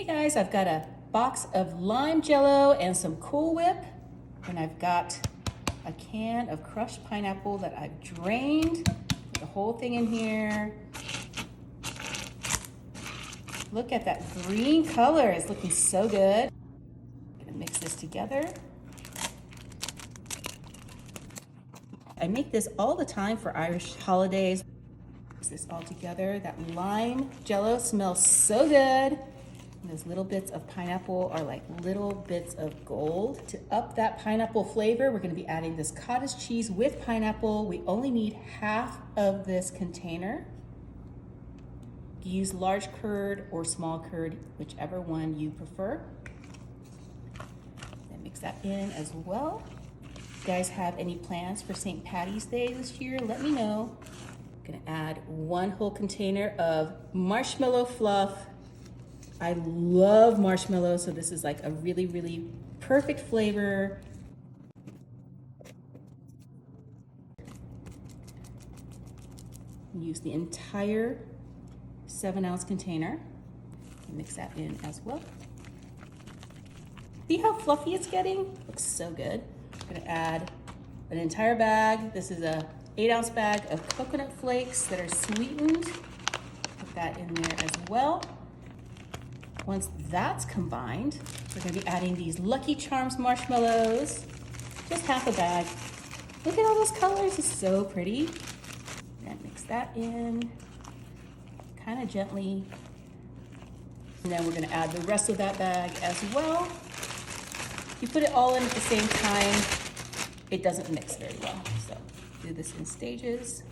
Hey guys, I've got a box of lime jello and some Cool Whip, and I've got a can of crushed pineapple that I've drained. Put the whole thing in here. Look at that green color, it's looking so good. I'm gonna mix this together. I make this all the time for Irish holidays. Mix this all together. That lime jello smells so good. And those little bits of pineapple are like little bits of gold. To up that pineapple flavor, we're gonna be adding this cottage cheese with pineapple. We only need half of this container. Use large curd or small curd, whichever one you prefer. Then mix that in as well. If you guys have any plans for St. Patty's Day this year, let me know. I'm gonna add one whole container of marshmallow fluff. I love marshmallows, so this is like a really, really perfect flavor. Use the entire 7-ounce container. Mix that in as well. See how fluffy it's getting? Looks so good. I'm gonna add an entire bag. This is a 8-ounce bag of coconut flakes that are sweetened. Put that in there as well. Once that's combined, we're gonna be adding these Lucky Charms marshmallows. Just half a bag. Look at all those colors, it's so pretty. And mix that in, kind of gently. And then we're gonna add the rest of that bag as well. If you put it all in at the same time, it doesn't mix very well. So do this in stages.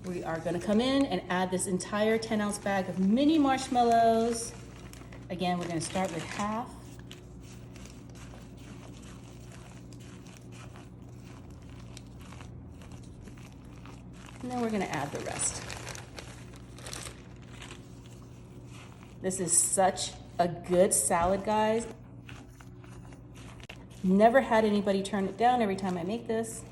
We are gonna come in and add this entire 10-ounce bag of mini marshmallows. Again, we're gonna start with half. And then we're gonna add the rest. This is such a good salad, guys. Never had anybody turn it down every time I make this.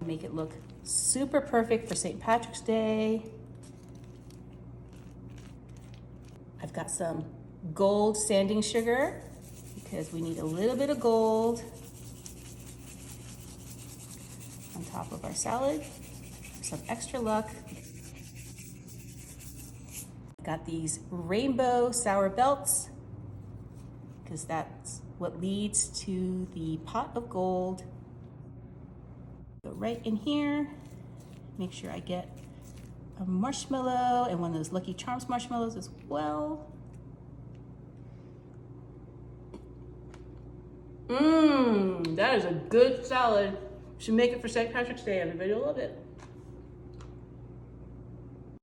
Make it look super perfect for St. Patrick's Day. I've got some gold sanding sugar because we need a little bit of gold on top of our salad. Some extra luck. Got these rainbow sour belts because that's what leads to the pot of gold. Go right in here, make sure I get a marshmallow and one of those Lucky Charms marshmallows as well. That is a good salad. Should make it for St. Patrick's Day, everybody will love it.